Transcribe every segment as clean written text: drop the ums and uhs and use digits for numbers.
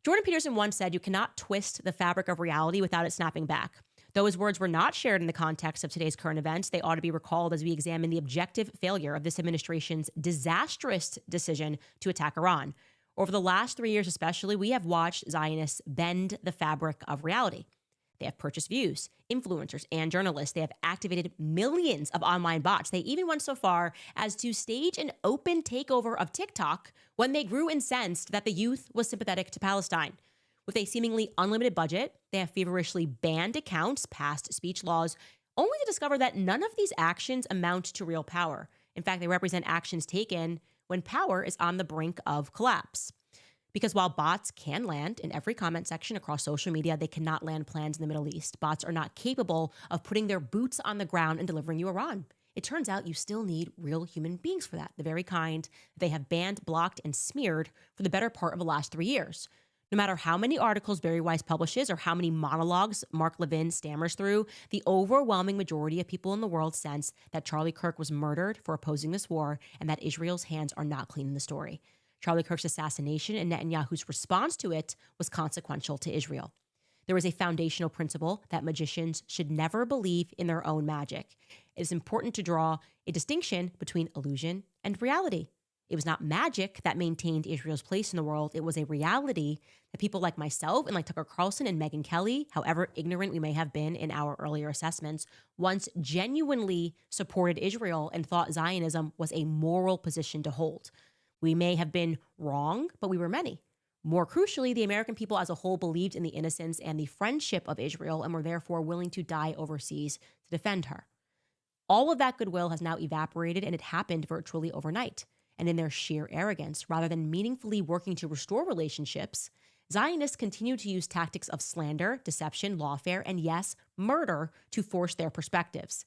Jordan Peterson once said, "You cannot twist the fabric of reality without it snapping back." Though his words were not shared in the context of today's current events, they ought to be recalled as we examine the objective failure of this administration's disastrous decision to attack Iran. Over the last 3 years, especially, we have watched Zionists bend the fabric of reality. They have purchased views, influencers, and journalists. They have activated millions of online bots. They even went so far as to stage an open takeover of TikTok when they grew incensed that the youth was sympathetic to Palestine. With a seemingly unlimited budget, they have feverishly banned accounts, passed speech laws, only to discover that none of these actions amount to real power. In fact, they represent actions taken when power is on the brink of collapse. Because while bots can land in every comment section across social media, they cannot land plans in the Middle East. Bots are not capable of putting their boots on the ground and delivering you Iran. It turns out you still need real human beings for that, the very kind they have banned, blocked, and smeared for the better part of the last 3 years. No matter how many articles Barry Weiss publishes or how many monologues Mark Levin stammers through, the overwhelming majority of people in the world sense that Charlie Kirk was murdered for opposing this war and that Israel's hands are not clean in the story. Charlie Kirk's assassination and Netanyahu's response to it was consequential to Israel. There is a foundational principle that magicians should never believe in their own magic. It is important to draw a distinction between illusion and reality. It was not magic that maintained Israel's place in the world. It was a reality that people like myself and like Tucker Carlson and Megyn Kelly, however ignorant we may have been in our earlier assessments, once genuinely supported Israel and thought Zionism was a moral position to hold. We may have been wrong, but we were many. More crucially, the American people as a whole believed in the innocence and the friendship of Israel and were therefore willing to die overseas to defend her. All of that goodwill has now evaporated, and it happened virtually overnight. And in their sheer arrogance, rather than meaningfully working to restore relationships, Zionists continue to use tactics of slander, deception, lawfare, and yes, murder to force their perspectives.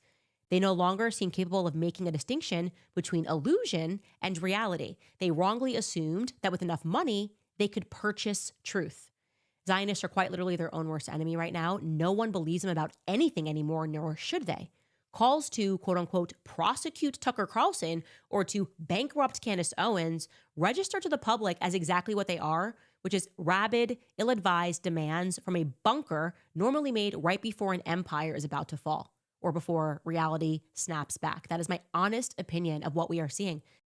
They no longer seem capable of making a distinction between illusion and reality. They wrongly assumed that with enough money, they could purchase truth. Zionists are quite literally their own worst enemy right now. No one believes them about anything anymore, nor should they. Calls to, quote unquote, prosecute Tucker Carlson or to bankrupt Candace Owens register to the public as exactly what they are, which is rabid, ill-advised demands from a bunker normally made right before an empire is about to fall or before reality snaps back. That is my honest opinion of what we are seeing.